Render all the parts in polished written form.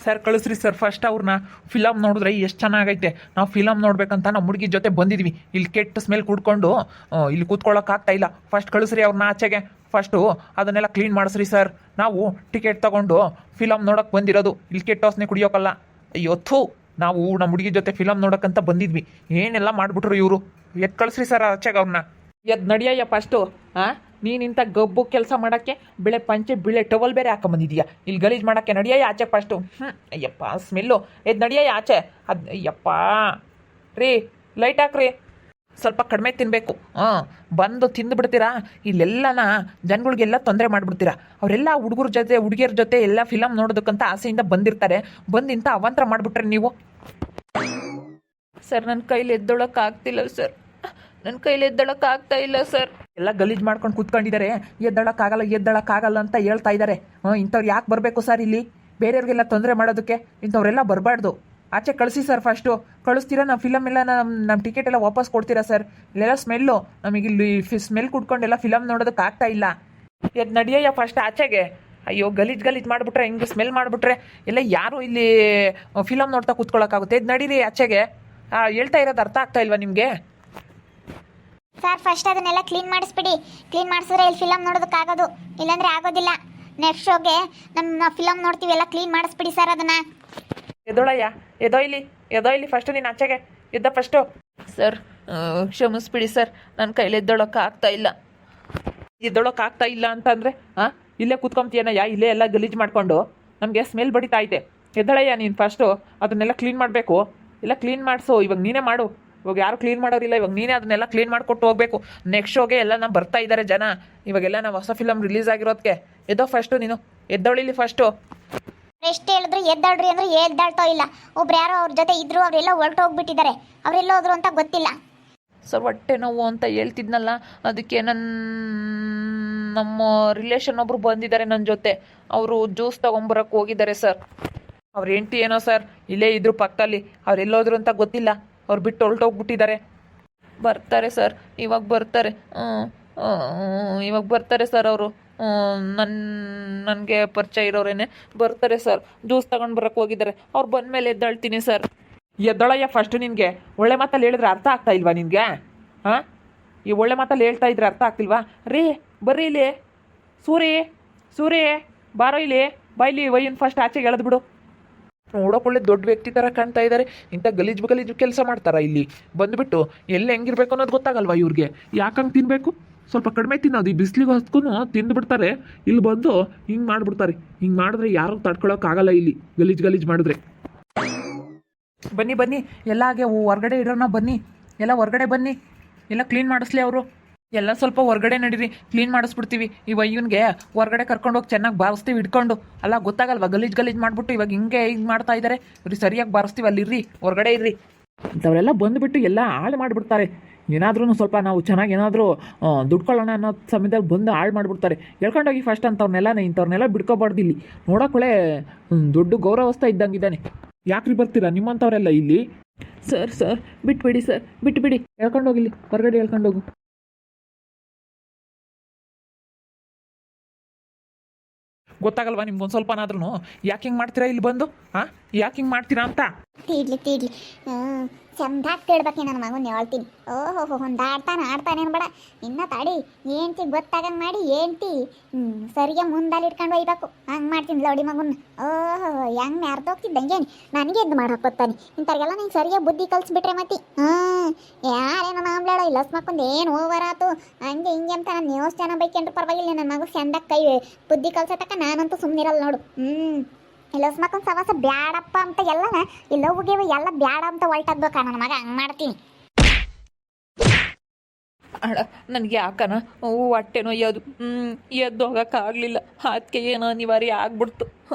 Sir ಕಳಿಸ್ರಿ sir first ಅವ್ರನ್ನ film ನೋಡಿದ್ರೆ ಎಷ್ಟು ಚೆನ್ನಾಗೈತೆ. ನಾವು ಫಿಲಮ್ ನೋಡ್ಬೇಕಂತ ನಮ್ಮ ಹುಡುಗಿ ಜೊತೆ ಬಂದಿದ್ವಿ. ಇಲ್ಲಿ ಕೆಟ್ಟ ಸ್ಮೆಲ್ ಕುಡ್ಕೊಂಡು ಇಲ್ಲಿ ಕೂತ್ಕೊಳ್ಳೋಕ್ಕಾಗ್ತಾ ಇಲ್ಲ. ಫಸ್ಟ್ ಕಳಿಸ್ರಿ ಅವ್ರನ್ನ ಆಚೆಗೆ. ಫಸ್ಟು ಅದನ್ನೆಲ್ಲ ಕ್ಲೀನ್ ಮಾಡಿಸ್ರಿ ಸರ್. ನಾವು ಟಿಕೆಟ್ ತೊಗೊಂಡು ಫಿಲಮ್ ನೋಡೋಕೆ ಬಂದಿರೋದು, ಇಲ್ಲಿ ಕೆಟ್ಟ ವಾಸನೆ ಕುಡಿಯೋಕ್ಕಲ್ಲ. ಅಯ್ಯೋ ಥೂ, ನಾವು ನಮ್ಮ ಹುಡುಗಿ ಜೊತೆ ಫಿಲಮ್ ನೋಡೋಕ್ಕಂತ ಬಂದಿದ್ವಿ, ಏನೆಲ್ಲ ಮಾಡಿಬಿಟ್ರು ಇವರು. ಎದ್ದು ಕಳಿಸ್ರಿ ಸರ್ ಆಚೆಗೆ ಅವ್ರನ್ನ. ಎದ್ದು ನಡಿಯಯ್ಯ ಫಸ್ಟು. ನೀನಿಂಥ ಗಬ್ಬು ಕೆಲಸ ಮಾಡೋಕ್ಕೆ ಬಿಳೆ ಪಂಚೆ ಬಿಳೆ ಟವಲ್ ಬೇರೆ ಹಾಕೊಂಬಂದಿದೀಯಾ ಇಲ್ಲಿ ಗಲೀಜು ಮಾಡೋಕ್ಕೆ. ನಡಿಯಯ್ಯ ಆಚೆ ಫಸ್ಟು. ಅಯ್ಯಪ್ಪ ಸ್ಮೆಲ್ಲು. ಎದ್ದು ನಡಿಯಯ್ಯ ಆಚೆ. ಅಯ್ಯಪ್ಪ ರೀ, ಲೈಟ್ ಹಾಕ್ರಿ. ಸ್ವಲ್ಪ ಕಡಿಮೆ ತಿನ್ನಬೇಕು. ಬಂದು ತಿಂದುಬಿಡ್ತೀರಾ, ಇಲ್ಲೆಲ್ಲನ ಜನಗಳಿಗೆಲ್ಲ ತೊಂದರೆ ಮಾಡಿಬಿಡ್ತೀರಾ. ಅವರೆಲ್ಲ ಹುಡುಗರ ಜೊತೆ ಹುಡುಗಿಯರ ಜೊತೆ ಎಲ್ಲ ಫಿಲಮ್ ನೋಡೋದಕ್ಕಂತ ಆಸೆಯಿಂದ ಬಂದಿರ್ತಾರೆ. ಬಂದು ಇಂಥ ಅವಾಂತರ ಮಾಡಿಬಿಟ್ರೆ ನೀವು. ಸರ್ ನನ್ನ ಕೈಲಿ ಎದ್ದೊಳಕ್ಕಾಗ್ತಿಲ್ಲ ಸರ್, ನನ್ನ ಕೈಲಿ ಎದ್ದೊಳಕ್ಕಾಗ್ತಾ ಇಲ್ಲ ಸರ್. ಎಲ್ಲ ಗಲೀಜು ಮಾಡ್ಕೊಂಡು ಕೂತ್ಕೊಂಡಿದ್ದಾರೆ. ಎದ್ದಳಕ್ಕಾಗಲ್ಲ ಅಂತ ಹೇಳ್ತಾ ಇದ್ದಾರೆ. ಇಂಥವ್ರು ಯಾಕೆ ಬರಬೇಕು ಸರ್ ಇಲ್ಲಿ? ಬೇರೆಯವ್ರಿಗೆಲ್ಲ ತೊಂದರೆ ಮಾಡೋದಕ್ಕೆ ಇಂಥವ್ರೆಲ್ಲ ಬರಬಾರ್ದು. ಆಚೆ ಕಳಿಸಿ ಸರ್ ಫಸ್ಟು. ಕಳಿಸ್ತೀರಾ? ನಾವು ಫಿಲಮ್ ಎಲ್ಲ ನಮ್ಮ ಟಿಕೆಟ್ ಎಲ್ಲ ವಾಪಸ್ ಕೊಡ್ತೀರಾ ಸರ್? ಇಲ್ಲೆಲ್ಲ ಸ್ಮೆಲ್ಲು, ನಮಗಿಲ್ಲಿ ಸ್ಮೆಲ್ ಕುಡ್ಕೊಂಡೆಲ್ಲ ಫಿಲಮ್ ನೋಡೋದಕ್ಕೆ ಆಗ್ತಾ ಇಲ್ಲ. ಎದ್ದು ನಡಿಯಯ್ಯ ಫಸ್ಟ್ ಆಚೆಗೆ. ಅಯ್ಯೋ ಗಲೀಜು ಮಾಡಿಬಿಟ್ರೆ, ಹಿಂಗೆ ಸ್ಮೆಲ್ ಮಾಡಿಬಿಟ್ರೆ ಎಲ್ಲ ಯಾರು ಇಲ್ಲಿ ಫಿಲಮ್ ನೋಡ್ತಾ ಕೂತ್ಕೊಳ್ಳೋಕ್ಕಾಗುತ್ತೆ? ಎದ್ದು ನಡೀರಿ ಆಚೆಗೆ. ಹೇಳ್ತಾ ಇರೋದು ಅರ್ಥ ಆಗ್ತಾ ಇಲ್ವಾ ನಿಮಗೆ? ಸರ್ ಫಸ್ಟ್ ಅದನ್ನೆಲ್ಲ ಕ್ಲೀನ್ ಮಾಡಿಸ್ಬಿಡಿ. ಕ್ಲೀನ್ ಮಾಡಿಸಿದ್ರೆ ಇಲ್ಲಿ ಫಿಲಮ್ ನೋಡೋದಕ್ಕಾಗೋದು, ಇಲ್ಲಾಂದರೆ ಆಗೋದಿಲ್ಲ. ನೆಕ್ಸ್ಟ್ ಶೋಗೆ ನಮ್ಮ ಫಿಲಮ್ ನೋಡ್ತೀವಿ, ಎಲ್ಲ ಕ್ಲೀನ್ ಮಾಡಿಸ್ಬಿಡಿ ಸರ್ ಅದನ್ನು. ಎದೋಳಯ್ಯ, ಎದೋ ಇಲ್ಲಿ ಫಸ್ಟು. ನೀನು ಆಚೆಗೆ ಎದ್ದ ಫಸ್ಟು. ಸರ್ ಕ್ಷಮಿಸ್ಬಿಡಿ ಸರ್, ನನ್ನ ಕೈಲಿ ಎದ್ದೊಳಕ್ಕಾಗ್ತಾ ಇಲ್ಲ ಅಂತಂದರೆ ಇಲ್ಲೇ ಕೂತ್ಕೊಂತೀಯನಯ್ಯ, ಇಲ್ಲೇ ಎಲ್ಲ ಗಲೀಜು ಮಾಡಿಕೊಂಡು ನಮಗೆ ಸ್ಮೆಲ್ ಬಡಿತಾ ಐತೆ. ಎದ್ದಳಯ್ಯ ನೀನು ಫಸ್ಟು. ಅದನ್ನೆಲ್ಲ ಕ್ಲೀನ್ ಮಾಡಬೇಕು. ಎಲ್ಲ ಕ್ಲೀನ್ ಮಾಡಿಸು. ಇವಾಗ ನೀನೇ ಮಾಡು. ಇವಾಗ ಯಾರು ಕ್ಲೀನ್ ಮಾಡೋರಿಲ್ಲ, ಇವಾಗ ನೀನೇ ಅದನ್ನೆಲ್ಲ ಕ್ಲೀನ್ ಮಾಡಿಕೊಟ್ಟು ಹೋಗಬೇಕು. ನೆಕ್ಸ್ಟ್ ಶೋಗೆ ಎಲ್ಲ ಬರ್ತಾ ಇದ್ದಾರೆ ಜನ. ಇವಾಗೆಲ್ಲ ನಾವು ಹೊಸ ಫಿಲಮ್ ರಿಲೀಸ್ ಆಗಿರೋದಕ್ಕೆ. ಎದ್ದೋ ಫಸ್ಟು ನೀನು. ಎದ್ದೊಳಿಲಿ ಫಸ್ಟು. ಎಷ್ಟು ಹೇಳಿದ್ರು ಎದ್ದಾಳ್ರಿ ಅಂದರೆ ಎದ್ದಾಳ್ತೋ ಇಲ್ಲ. ಒಬ್ರು ಯಾರೋ ಅವ್ರ ಜೊತೆ ಇದ್ರು, ಅವರೆಲ್ಲ ಹೊರಟು ಹೋಗ್ಬಿಟ್ಟಿದ್ದಾರೆ. ಅವರೆಲ್ಲ ಹೋದ್ರು ಅಂತ ಗೊತ್ತಿಲ್ಲ. ಸರ್ ಹೊಟ್ಟೆ ನೋವು ಅಂತ ಹೇಳ್ತಿದ್ನಲ್ಲ, ಅದಕ್ಕೆ ನಮ್ಮ ರಿಲೇಷನ್ ಒಬ್ರು ಬಂದಿದ್ದಾರೆ ನನ್ನ ಜೊತೆ. ಅವರು ಜ್ಯೂಸ್ ತೊಗೊಂಬರಕ್ಕೆ ಹೋಗಿದ್ದಾರೆ ಸರ್. ಅವ್ರ ಹೆಂಡ್ತಿ ಏನೋ ಸರ್ ಇಲ್ಲೇ ಇದ್ರು ಪಕ್ಕದಲ್ಲಿ. ಅವ್ರು ಎಲ್ಲೋದ್ರು ಅಂತ ಗೊತ್ತಿಲ್ಲ. ಅವ್ರು ಬಿಟ್ಟು ಹೊರಟೋಗ್ಬಿಟ್ಟಿದ್ದಾರೆ. ಬರ್ತಾರೆ ಸರ್, ಇವಾಗ ಬರ್ತಾರೆ ಸರ್ ಅವರು. ನನಗೆ ಪರಿಚಯ ಇರೋರೇನೆ ಬರ್ತಾರೆ ಸರ್. ಜ್ಯೂಸ್ ತಗೊಂಡು ಬರೋಕ್ಕೆ ಹೋಗಿದ್ದಾರೆ. ಅವ್ರು ಬಂದಮೇಲೆ ಎದ್ದಾಳ್ತೀನಿ ಸರ್. ಎದ್ದೊಳಯ್ಯ ಫಸ್ಟು. ನಿನಗೆ ಒಳ್ಳೆ ಮಾತಲ್ಲಿ ಹೇಳಿದ್ರೆ ಅರ್ಥ ಆಗ್ತಾ ಇಲ್ವಾ ನಿನಗೆ? ಈ ಒಳ್ಳೆ ಮಾತಲ್ಲಿ ಹೇಳ್ತಾ ಇದ್ರೆ ಅರ್ಥ ಆಗ್ತಿಲ್ವಾ? ರೀ ಬರ್ರಿ ಇಲ್ಲಿ. ಸೂರಿ ಬಾರೋ ಇಲ್ಲಿ. ಬಾಯ್ಲಿ ವಯ್ಯನ್ ಫಸ್ಟ್ ಆಚೆಗೆ ಎಳೆದ್ಬಿಡು. ನೋಡೋಕೊಳ್ಳೆ ದೊಡ್ಡ ವ್ಯಕ್ತಿ ಥರ ಕಾಣ್ತಾ ಇದ್ದಾರೆ. ಇಂಥ ಗಲೀಜು ಕೆಲಸ ಮಾಡ್ತಾರಾ ಇಲ್ಲಿ ಬಂದುಬಿಟ್ಟು? ಎಲ್ಲಿ ಹೆಂಗಿರ್ಬೇಕು ಅನ್ನೋದು ಗೊತ್ತಾಗಲ್ವಾ ಇವ್ರಿಗೆ? ಯಾಕಂಗೆ ತಿನ್ನಬೇಕು? ಸ್ವಲ್ಪ ಕಡಿಮೆ ತಿನ್ನೋದು. ಈ ಬಿಸಿಲಿಗೆ ಹೊಸ್ಕೂ ತಿಂದುಬಿಡ್ತಾರೆ. ಇಲ್ಲಿ ಬಂದು ಹಿಂಗೆ ಮಾಡಿಬಿಡ್ತಾರೆ. ಹಿಂಗೆ ಮಾಡಿದ್ರೆ ಯಾರೂ ತಡ್ಕೊಳೋಕ್ಕಾಗಲ್ಲ ಇಲ್ಲಿ ಗಲೀಜು ಮಾಡಿದ್ರೆ. ಬನ್ನಿ ಎಲ್ಲ ಹಾಗೆ ಹೊರಗಡೆ ಇರೋಣ. ಬನ್ನಿ ಎಲ್ಲ ಹೊರಗಡೆ ಬನ್ನಿ. ಎಲ್ಲ ಕ್ಲೀನ್ ಮಾಡಿಸ್ಲಿ ಅವರು. ಎಲ್ಲ ಸ್ವಲ್ಪ ಹೊರಗಡೆ ನಡೀರಿ, ಕ್ಲೀನ್ ಮಾಡಿಸ್ಬಿಡ್ತೀವಿ. ಈ ವಯ್ಯನ್ಗೆ ಹೊರಗಡೆ ಕರ್ಕೊಂಡೋಗಿ ಚೆನ್ನಾಗಿ ಬಾರಿಸ್ತೀವಿ ಇಟ್ಕೊಂಡು. ಅಲ್ಲ ಗೊತ್ತಾಗಲ್ವಾ? ಗಲೀಜು ಮಾಡಿಬಿಟ್ಟು ಇವಾಗ ಹಿಂಗೆ ಮಾಡ್ತಾ ಇದ್ದಾರೆ. ಇವ್ರಿಗೆ ಸರಿಯಾಗಿ ಬಾರಿಸ್ತೀವಿ. ಅಲ್ಲಿ ಇರ್ರಿ, ಹೊರಗಡೆ ಇರ್ರಿ. ಇಂಥವರೆಲ್ಲ ಬಂದುಬಿಟ್ಟು ಎಲ್ಲ ಹಾಳು ಮಾಡಿಬಿಡ್ತಾರೆ. ಏನಾದ್ರೂ ಸ್ವಲ್ಪ ನಾವು ಚೆನ್ನಾಗಿ ಏನಾದರೂ ದುಡ್ಕೊಳ್ಳೋಣ ಅನ್ನೋ ಸಮಯದಲ್ಲಿ ಬಂದು ಹಾಳು ಮಾಡಿಬಿಡ್ತಾರೆ. ಹೇಳ್ಕೊಂಡೋಗಿ ಫಸ್ಟ್ ಇಂಥವ್ರನ್ನೆಲ್ಲ ಬಿಡ್ಕೋಬಾರ್ದು ಇಲ್ಲಿ. ನೋಡೋಕೊಳ್ಳೆ ದೊಡ್ಡ ಗೌರವಸ್ಥ ಇದ್ದಂಗಿದ್ದಾನೆ. ಯಾಕ್ರಿ ಬರ್ತೀರಾ ನಿಮ್ಮಂಥವರೆಲ್ಲ ಇಲ್ಲಿ? ಸರ್ ಬಿಟ್ಬಿಡಿ ಸರ್, ಬಿಟ್ಬಿಡಿ. ಹೇಳ್ಕೊಂಡೋಗಿಲ್ಲಿ ಹೊರಗಡೆ ಹೇಳ್ಕೊಂಡೋಗು. ಗೊತ್ತಾಗಲ್ವಾ ನಿಮ್ಗೊಂದು ಸ್ವಲ್ಪನಾದ್ರೂ? ಯಾಕೆ ಹಿಂಗೆ ಮಾಡ್ತೀರಾ ಇಲ್ಲಿ ಬಂದು? ಯಾಕೆ ಹಿಂಗೆ ಮಾಡ್ತೀರಾ ಅಂತ? ತೀಡ್ಲಿ ಚಂದಾಗಿ ತಿಳ್ಬೇಕು. ನನ್ನ ಮಗನ ಹೇಳ್ತೀನಿ. ಓಹೋ ಆಡ್ತಾನೆ ಅನ್ಬೇಡ. ಇನ್ನ ತಾಡಿ ಏಂತಿ ಗೊತ್ತಾಗಂಗೆ ಮಾಡಿ ಏಂತಿ ಸರಿಯಾಗಿ ಮುಂದಲ್ಲಿ ಇಟ್ಕೊಂಡು ಒಯ್ಬೇಕು. ಹಂಗೆ ಮಾಡ್ತೀನಿ ಲೌಡಿ ಮಗನ. ಓಹೋ ಹೆಂಗೆ ಮ್ಯಾರ್ದೋಗ್ತಿದ್ದಂಗೇನು ನನಗೆ ಎದ್ದು ಮಾಡಿ ಹಾಕೋತಾನೆ. ಇಂಥವ್ರಿಗೆಲ್ಲ ನೀನು ಸರಿಯಾಗಿ ಬುದ್ಧಿ ಕಲಿಸ್ಬಿಟ್ರೆ ಮತ್ತೆ ಯಾರೇನೋ ಮಾಮ್ಲಾಡೋ ಇಲ್ಲ ಮಕ್ಕೊಂದು ಏನು ಓವರ್ ಆಯ್ತು ಹಂಗೆ ಹಿಂಗೆ ಅಂತ ನಾನು ನ್ಯೂಸ್ ಜನ ಬೈಕೊಂಡ್ರೆ ಪರವಾಗಿಲ್ಲ. ನನ್ನ ಮಗು ಚಂದಾಗಿ ಕೈ ಬುದ್ಧಿ ಕಲ್ಸತಕ್ಕ ನಾನಂತೂ ಸುಮ್ಮನಿರಲ್ಲ ನೋಡು. ಇಲ್ಲ ಮಕ್ಕಳು ಸವಾಸ ಬ್ಯಾಡಪ್ಪ ಅಂತ ಎಲ್ಲನ ಇಲ್ಲ ಹೋಗ್ಯವ ಎಲ್ಲ ಬ್ಯಾಡ ಅಂತ ಹೊಲ್ಟದ್ಬೇಕ ನನ್ನ ಮಗ. ಹಂಗೆ ಮಾಡ್ತೀನಿ. ನನಗೆ ಯಾಕನ ಹೊಟ್ಟೆ ನೋಯ್ಯೋದು. ಎದ್ದು ಹೋಗೋಕ್ಕಾಗಲಿಲ್ಲ. ಅದಕ್ಕೆ ಏನೋ ಅನಿವಾರ್ಯ ಆಗ್ಬಿಡ್ತು.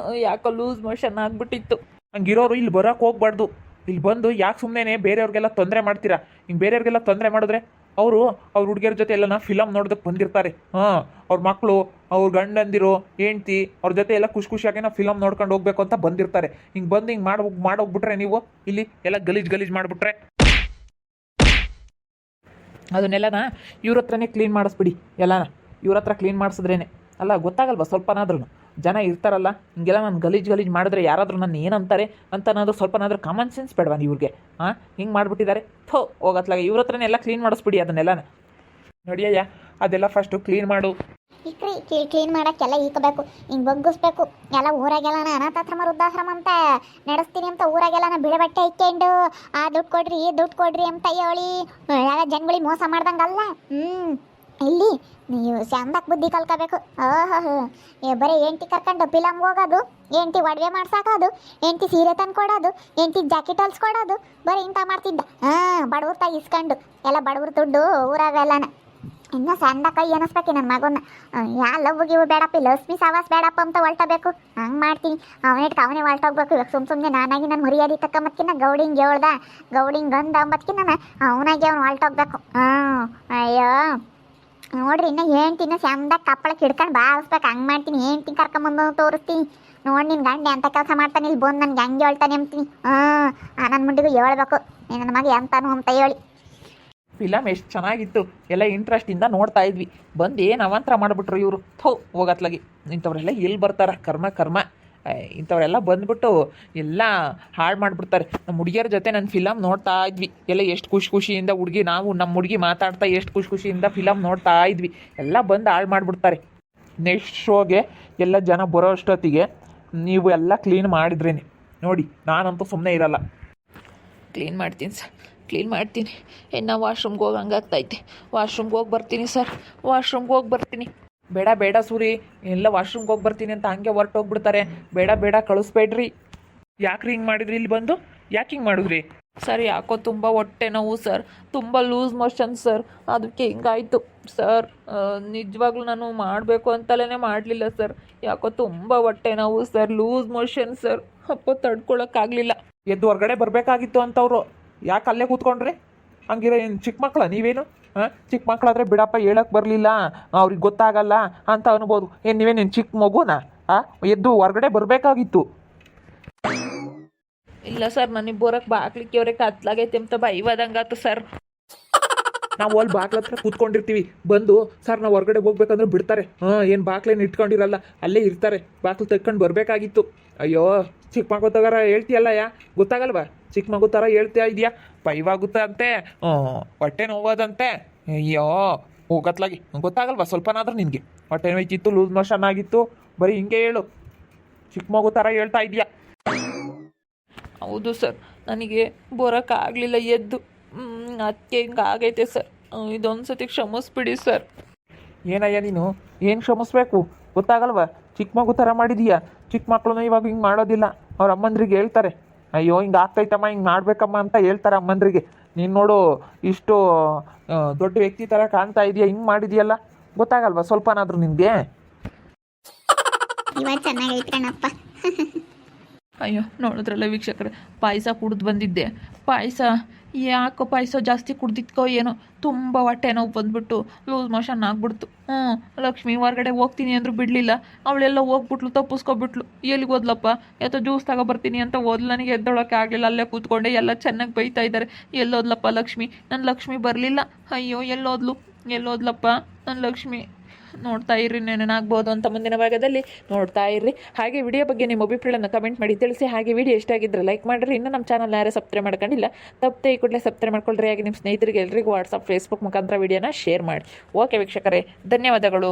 ಯಾಕೋ ಲೂಸ್ ಮೋಷನ್ ಆಗ್ಬಿಟ್ಟಿತ್ತು. ಹಂಗಿರೋರು ಇಲ್ಲಿ ಬರೋಕೆ ಹೋಗ್ಬಾರ್ದು. ಇಲ್ಲಿ ಬಂದು ಯಾಕೆ ಸುಮ್ಮನೆ ಬೇರೆಯವ್ರಿಗೆಲ್ಲ ತೊಂದರೆ ಮಾಡ್ತೀರಾ? ಹಿಂಗೆ ಬೇರೆಯವ್ರಿಗೆಲ್ಲ ತೊಂದರೆ ಮಾಡಿದ್ರೆ ಅವರು ಅವ್ರ ಹುಡುಗಿಯರ ಜೊತೆ ಎಲ್ಲ ಫಿಲಮ್ ನೋಡೋದಕ್ಕೆ ಬಂದಿರ್ತಾರೆ. ಅವ್ರ ಮಕ್ಕಳು, ಅವ್ರ ಗಂಡಂದಿರು, ಹೆಂಡ್ತಿ ಅವ್ರ ಜೊತೆ ಎಲ್ಲ ಖುಷಿಯಾಗಿ ನಾವು ಫಿಲಮ್ ನೋಡ್ಕೊಂಡು ಹೋಗ್ಬೇಕು ಅಂತ ಬಂದಿರ್ತಾರೆ. ಹಿಂಗೆ ಬಂದು ಹಿಂಗೆ ಮಾಡೋಗ್ಬಿಟ್ರೆ ನೀವು ಇಲ್ಲಿ ಎಲ್ಲ ಗಲೀಜು ಮಾಡಿಬಿಟ್ರೆ ಅದನ್ನೆಲ್ಲನ ಇವ್ರ ಹತ್ರನೇ ಕ್ಲೀನ್ ಮಾಡಿಸ್ಬಿಡಿ. ಎಲ್ಲನ ಇವ್ರ ಹತ್ರ ಕ್ಲೀನ್ ಮಾಡಿಸಿದ್ರೇನೆ ಅಲ್ಲ ಗೊತ್ತಾಗಲ್ವಾ ಸ್ವಲ್ಪನಾದ್ರೂ? ಜನ ಇರ್ತಾರಲ್ಲ ಹಿಂಗೆಲ್ಲ ನಾನು ಗಲೀಜು ಮಾಡಿದ್ರೆ ಯಾರಾದರೂ ನನ್ನ ಏನಂತಾರೆ ಅಂತ ಅನ್ನೋದು ಸ್ವಲ್ಪನಾದ್ರೂ ಕಾಮನ್ ಸೆನ್ಸ್ ಬೇಡವಾ ಇವ್ರಿಗೆ? ಹಿಂಗೆ ಮಾಡಿಬಿಟ್ಟಿದ್ದಾರೆ. ಹೋಗತ್ಲಾಗ ಇವ್ರ ಹತ್ರನೇ ಎಲ್ಲ ಕ್ಲೀನ್ ಮಾಡಿಸ್ಬಿಡಿ ಅದನ್ನೆಲ್ಲ. ನಡಿಯಯ್ಯ, ಅದೆಲ್ಲ ಫಸ್ಟು ಕ್ಲೀನ್ ಮಾಡು. ಇಕ್ರಿ ಕ್ಲೀನ್ ಮಾಡೋಕ್ಕೆಲ್ಲ ಈಕಬೇಕು, ಹಿಂಗೆ ಬಗ್ಗಿಸ್ಬೇಕು ಎಲ್ಲ. ಊರಾಗೆಲ್ಲ ಅನಾಥಾಶ್ರಮ ವೃದ್ಧಾಶ್ರಮ ಅಂತ ನಡೆಸ್ತೀನಿ ಅಂತ ಊರಾಗೆಲ್ಲ ಬಿಳೆ ಬಟ್ಟೆ ಇಕ್ಕೊಂಡು ದುಡ್ಡು ಕೊಡ್ರಿ ಅಂತ ಹೇಳಿ ಎಲ್ಲ ಜನಗಳಿಗೆ ಮೋಸ ಮಾಡ್ದಂಗಲ್ಲ. ಇಲ್ಲಿ ನೀವು ಚಂದಕ್ಕೆ ಬುದ್ಧಿ ಕಲ್ಕೋಬೇಕು. ಬರೀ ಹೆಂಡ್ತಿ ಕರ್ಕೊಂಡು ಫಿಲಮ್ಗೆ ಹೋಗೋದು, ಹೆಂಡ್ತಿ ಒಡವೆ ಮಾಡ್ಸಾಕೋದು, ಹೆಂಡ್ತಿ ಸೀರೆ ತಂದು ಕೊಡೋದು, ಹೆಂಡ್ತಿ ಜಾಕೆಟ್ ಹೊಲ್ಸ್ಕೊಡೋದು, ಬರೀ ಇಂಥ ಮಾಡ್ತಿದ್ದ. ಬಡವ್ರ ತಾಯಿ ಇಸ್ಕೊಂಡು ಎಲ್ಲ ಬಡವ್ರ ದುಡ್ಡು ಊರಾಗೆಲ್ಲನ. ಇನ್ನೂ ಸಣ್ಣ ಕೈ ಅನ್ನಿಸ್ಬೇಕು ನನ್ನ ಮಗನ. ಲವ್ ಗಿವ್ ಬೇಡಪ್ಪ, ಲಕ್ಷ್ಮಿ ಸಾವಾಸ್ ಬೇಡಪ್ಪ ಅಂತ ಹೊಲ್ಟಬೇಕು. ಹಂಗೆ ಮಾಡ್ತೀನಿ. ಅವನೇ ಹೊಲ್ಟೋಗ್ಬೇಕು. ಇವಾಗ ಸುಮ್ಮನೆ ನಾನಾಗಿ ನಾನು ಮರ್ಯಾದೆ ತಕ್ಕಂಬತ್ಕಿನ ಗೌಡಿಂಗ್ ಹೇಳ್ದ, ಗೌಡಿಂಗ್ ಗಂಧ ಅಂಬತ್ಕಿನ ಅವನಾಗಿ ಅವ್ನು ಹೊಲ್ಟೋಗ್ಬೇಕು. ಅಯ್ಯೋ ನೋಡ್ರಿ, ಇನ್ನು ಹೇಳ್ತೀನಿ ಚಂದಾಗ ಕಪ್ಪಳಕ್ಕೆ ಹಿಡ್ಕೊಂಡು ಬಾರಿಸ್ಬೇಕು. ಹಂಗೆ ಮಾಡ್ತೀನಿ. ಹೇಳ್ತೀನಿ ಕರ್ಕೊಂಬಂದು ತೋರಿಸ್ತೀನಿ. ನೋಡಿ ನಿನ್ನ ಗಂಡ ಎಂಥ ಕೆಲಸ ಮಾಡ್ತಾನೆ, ಇಲ್ಲಿ ಬಂದು ನನಗೆ ಹಂಗೆ ಹೇಳ್ತಾನೆ ಅಂತೀನಿ. ನನ್ನ ಮುಂದಿಗೂ ಹೇಳ್ಬೇಕು ನನ್ನ ಮಗ ಎಂತಾನು ಅಂತ ಹೇಳಿ. ಫಿಲಮ್ ಎಷ್ಟು ಚೆನ್ನಾಗಿತ್ತು, ಎಲ್ಲ ಇಂಟ್ರೆಸ್ಟಿಂದ ನೋಡ್ತಾ ಇದ್ವಿ. ಬಂದು ಏನು ಅವಾಂತರ ಮಾಡಿಬಿಟ್ರು ಇವರು. ಹೋಗತ್ಲಾಗಿ ಇಂಥವ್ರೆಲ್ಲ ಎಲ್ಲಿ ಬರ್ತಾರ? ಕರ್ಮ. ಇಂಥವರೆಲ್ಲ ಬಂದ್ಬಿಟ್ಟು ಎಲ್ಲ ಹಾಳು ಮಾಡಿಬಿಡ್ತಾರೆ. ನಮ್ಮ ಹುಡುಗಿಯರ ಜೊತೆ ನನ್ನ ಫಿಲಮ್ ನೋಡ್ತಾ ಇದ್ವಿ. ಎಲ್ಲ ಎಷ್ಟು ಖುಷಿಯಿಂದ ನಮ್ಮ ಹುಡುಗಿ ಮಾತಾಡ್ತಾ ಎಷ್ಟು ಖುಷಿಯಿಂದ ಫಿಲಮ್ ನೋಡ್ತಾ ಇದ್ವಿ. ಎಲ್ಲ ಬಂದು ಹಾಳು ಮಾಡಿಬಿಡ್ತಾರೆ. ನೆಕ್ಸ್ಟ್ ಶೋಗೆ ಎಲ್ಲ ಜನ ಬರೋ ಅಷ್ಟೊತ್ತಿಗೆ ನೀವು ಎಲ್ಲ ಕ್ಲೀನ್ ಮಾಡಿದ್ರೇನೆ ನೋಡಿ. ನಾನಂತೂ ಸುಮ್ಮನೆ ಇರಲ್ಲ. ಕ್ಲೀನ್ ಮಾಡ್ತೀನಿ ಸರ್, ಕ್ಲೀನ್ ಮಾಡ್ತೀನಿ. ಇನ್ನು ವಾಶ್ರೂಮ್ಗೆ ಹೋಗಂಗಾಗ್ತೈತೆ. ವಾಶ್ರೂಮ್ಗೆ ಹೋಗಿ ಬರ್ತೀನಿ ಸರ್, ವಾಶ್ರೂಮ್ಗೆ ಹೋಗಿ ಬರ್ತೀನಿ. ಬೇಡ ಸೂರಿ, ಎಲ್ಲ ವಾಶ್ರೂಮ್ಗೆ ಹೋಗಿ ಬರ್ತೀನಿ ಅಂತ ಹಂಗೆ ಹೊರ್ಟೋಗ್ಬಿಡ್ತಾರೆ. ಬೇಡ ಕಳಿಸ್ಬೇಡ್ರಿ. ಯಾಕ್ರಿ ಹಿಂಗೆ ಮಾಡಿದ್ರಿ? ಇಲ್ಲಿ ಬಂದು ಯಾಕೆ ಹಿಂಗೆ ಮಾಡಿದ್ರಿ? ಸರ್ ಯಾಕೋ ತುಂಬ ಹೊಟ್ಟೆ ನೋವು ಸರ್, ತುಂಬ ಲೂಸ್ ಮೋಷನ್ ಸರ್, ಅದಕ್ಕೆ ಹಿಂಗಾಯಿತು ಸರ್. ನಿಜವಾಗ್ಲೂ ನಾನು ಮಾಡಬೇಕು ಅಂತಲೇ ಮಾಡಲಿಲ್ಲ ಸರ್. ಯಾಕೋ ತುಂಬ ಹೊಟ್ಟೆ ನೋವು ಸರ್, ಲೂಸ್ ಮೋಷನ್ ಸರ್. ತಡ್ಕೊಳಕ್ಕಾಗಲಿಲ್ಲ. ಎದ್ದು ಹೊರಗಡೆ ಬರಬೇಕಾಗಿತ್ತು ಅಂತವ್ರು. ಯಾಕೆ ಅಲ್ಲೇ ಕೂತ್ಕೊಂಡ್ರಿ? ಹಂಗಿರೋ ಏನು ಚಿಕ್ಕ ಮಕ್ಕಳ ನೀವೇನು? ಚಿಕ್ಕ ಮಕ್ಕಳಾದ್ರೆ ಬಿಡಪ್ಪ, ಹೇಳಕ್ಕೆ ಬರಲಿಲ್ಲ, ಅವ್ರಿಗೆ ಗೊತ್ತಾಗಲ್ಲ ಅಂತ ಅನ್ಬೋದು. ನೀವೇನು ಚಿಕ್ಕ ಮಗುನಾ? ಎದ್ದು ಹೊರಗಡೆ ಬರಬೇಕಾಗಿತ್ತು. ಇಲ್ಲ ಸರ್, ನನಗೆ ಬರೋಕ್ಕೆ ಬಾಗ್ಲಿಕ್ಕೆ ಅವ್ರೆ ಕತ್ಲಾಗೈತೆ ಅಂತ ಬೈವಾದಂಗಾತು ಸರ್. ನಾವು ಅಲ್ಲಿ ಬಾಗ್ಲ ಹತ್ರ ಕೂತ್ಕೊಂಡಿರ್ತೀವಿ. ಬಂದು ಸರ್ ನಾವು ಹೊರಗಡೆ ಹೋಗ್ಬೇಕಂದ್ರೆ ಬಿಡ್ತಾರೆ. ಏನು ಬಾಗ್ಲೇನು ಇಟ್ಕೊಂಡಿರಲ್ಲ, ಅಲ್ಲೇ ಇರ್ತಾರೆ. ಬಾಗ್ಲು ತೆಕ್ಕೊಂಡು ಬರಬೇಕಾಗಿತ್ತು. ಅಯ್ಯೋ, ಚಿಕ್ಕ ಮಗು ತಗಾರ ಹೇಳ್ತೀಯಲ್ಲ, ಗೊತ್ತಾಗಲ್ವಾ? ಚಿಕ್ಕ ಮಗು ಥರ ಹೇಳ್ತಾ ಇದೆಯಾ? ಪೈವಾಗುತ್ತೆ ಅಂತೆ, ಹೊಟ್ಟೆ ನೋವೋದಂತೆ. ಅಯ್ಯೋ ಹೋಗತ್ಲಾಗಿ, ಗೊತ್ತಾಗಲ್ವಾ ಸ್ವಲ್ಪನಾದ್ರೂ ನಿನಗೆ? ಹೊಟ್ಟೆ ನೋಯ್ತಿತ್ತು, ಲೂಸ್ ಮೋಷನ್ ಆಗಿತ್ತು, ಬರೀ ಹಿಂಗೆ ಹೇಳು. ಚಿಕ್ಕ ಮಗು ಥರ ಹೇಳ್ತಾ ಇದೆಯಾ? ಹೌದು ಸರ್, ನನಗೆ ಬರೋಕ್ಕಾಗಲಿಲ್ಲ ಎದ್ದು. ಅದಕ್ಕೆ ಹಿಂಗಾಗೈತೆ ಸರ್. ಇದೊಂದು ಸತಿ ಕ್ಷಮಿಸ್ಬಿಡಿ ಸರ್. ಏನಯ್ಯ ನೀನು? ಏನು ಕ್ಷಮಿಸ್ಬೇಕು? ಗೊತ್ತಾಗಲ್ವಾ? ಚಿಕ್ಕ ಮಗು ಥರ ಮಾಡಿದೀಯಾ. ಚಿಕ್ಕ ಮಕ್ಕಳನ್ನ ಇವಾಗ ಹಿಂಗೆ ಮಾಡೋದಿಲ್ಲ. ಅವ್ರ ಅಮ್ಮಂದ್ರಿಗೆ ಹೇಳ್ತಾರೆ, ಅಯ್ಯೋ ಹಿಂಗೆ ಆಗ್ತೈತಮ್ಮ, ಹಿಂಗೆ ಮಾಡ್ಬೇಕಮ್ಮ ಅಂತ ಹೇಳ್ತಾರೆ ಅಮ್ಮಂದ್ರಿಗೆ. ನೀನು ನೋಡು, ಇಷ್ಟು ದೊಡ್ಡ ವ್ಯಕ್ತಿ ಥರ ಕಾಣ್ತಾ ಇದೆಯಾ, ಹಿಂಗೆ ಮಾಡಿದೆಯಲ್ಲ. ಗೊತ್ತಾಗಲ್ವಾ ಸ್ವಲ್ಪನಾದ್ರೂ ನಿನಗೆ? ಚೆನ್ನಾಗೈತೆ ಕಣಪ್ಪ. ಅಯ್ಯೋ ನೋಡಿದ್ರಲ್ಲ ವೀಕ್ಷಕರೇ, ಪಾಯಸ ಕುಡ್ದು ಬಂದಿದ್ದೆ. ಯಾಕೋ ಪಾಯಸ ಜಾಸ್ತಿ ಕುಡ್ದಿದ್ಕೋ ಏನೋ ತುಂಬ ಹೊಟ್ಟೆ ನೋವು ಬಂದ್ಬಿಟ್ಟು ಲೂಸ್ ಮೋಷನ್ ಆಗ್ಬಿಡ್ತು. ಲಕ್ಷ್ಮಿ ಹೊರಗಡೆ ಹೋಗ್ತೀನಿ ಅಂದರೂ ಬಿಡಲಿಲ್ಲ. ಅವಳೆಲ್ಲ ಹೋಗ್ಬಿಟ್ಲು, ತಪ್ಪಿಸ್ಕೊಬಿಟ್ಲು. ಎಲ್ಲಿಗೆ ಹೋದ್ಲಪ್ಪ? ಯಾತೋ ಜ್ಯೂಸ್ ತಗೊಬರ್ತೀನಿ ಅಂತ ಹೋದ್ಲು. ನನಗೆ ಎದ್ದೊಳಕ್ಕೆ ಆಗಲಿಲ್ಲ, ಅಲ್ಲೇ ಕೂತ್ಕೊಂಡೆ. ಎಲ್ಲ ಚೆನ್ನಾಗಿ ಬೈತಾ ಇದ್ದಾರೆ. ಎಲ್ಲೋದ್ಲಪ್ಪ ಲಕ್ಷ್ಮಿ? ನನ್ನ ಲಕ್ಷ್ಮಿ ಬರಲಿಲ್ಲ. ಅಯ್ಯೋ ಎಲ್ಲೋದ್ಲಪ್ಪ ನನ್ನ ಲಕ್ಷ್ಮಿ? ನೋಡ್ತಾ ಇರ್ರಿ, ನೆನನಾಗ್ಬೋದು ಅಂತ ಮುಂದಿನ ಭಾಗದಲ್ಲಿ ನೋಡ್ತಾ ಇರ್ರಿ. ಹಾಗೆ ವಿಡಿಯೋ ಬಗ್ಗೆ ನಿಮ್ಮ ಅಭಿಪ್ರಾಯನ ಕಮೆಂಟ್ ಮಾಡಿ ತಿಳಿಸಿ. ಹಾಗೆ ವಿಡಿಯೋ ಇಷ್ಟ ಆಗಿದ್ರೆ ಲೈಕ್ ಮಾಡಿರಿ. ಇನ್ನೂ ನಮ್ಮ ಚಾನಲ್ ಯಾರೇ ಸಬ್ಸ್ಕ್ರೈಬ್ ಮಾಡ್ಕೊಂಡಿಲ್ಲ, ತಪ್ಪದೆ ಈ ಕೂಡಲೇ ಸಬ್ಸ್ಕ್ರೈಬ್ ಮಾಡ್ಕೊಳ್ರಿ. ಹಾಗೆ ನಿಮ್ಮ ಸ್ನೇಹಿತರಿಗೆ ಎಲ್ರಿಗೂ ವಾಟ್ಸಪ್, ಫೇಸ್ಬುಕ್ ಮುಖಾಂತರ ವಿಡಿಯೋನ ಶೇರ್ ಮಾಡಿ. ಓಕೆ ವೀಕ್ಷಕರೇ, ಧನ್ಯವಾದಗಳು.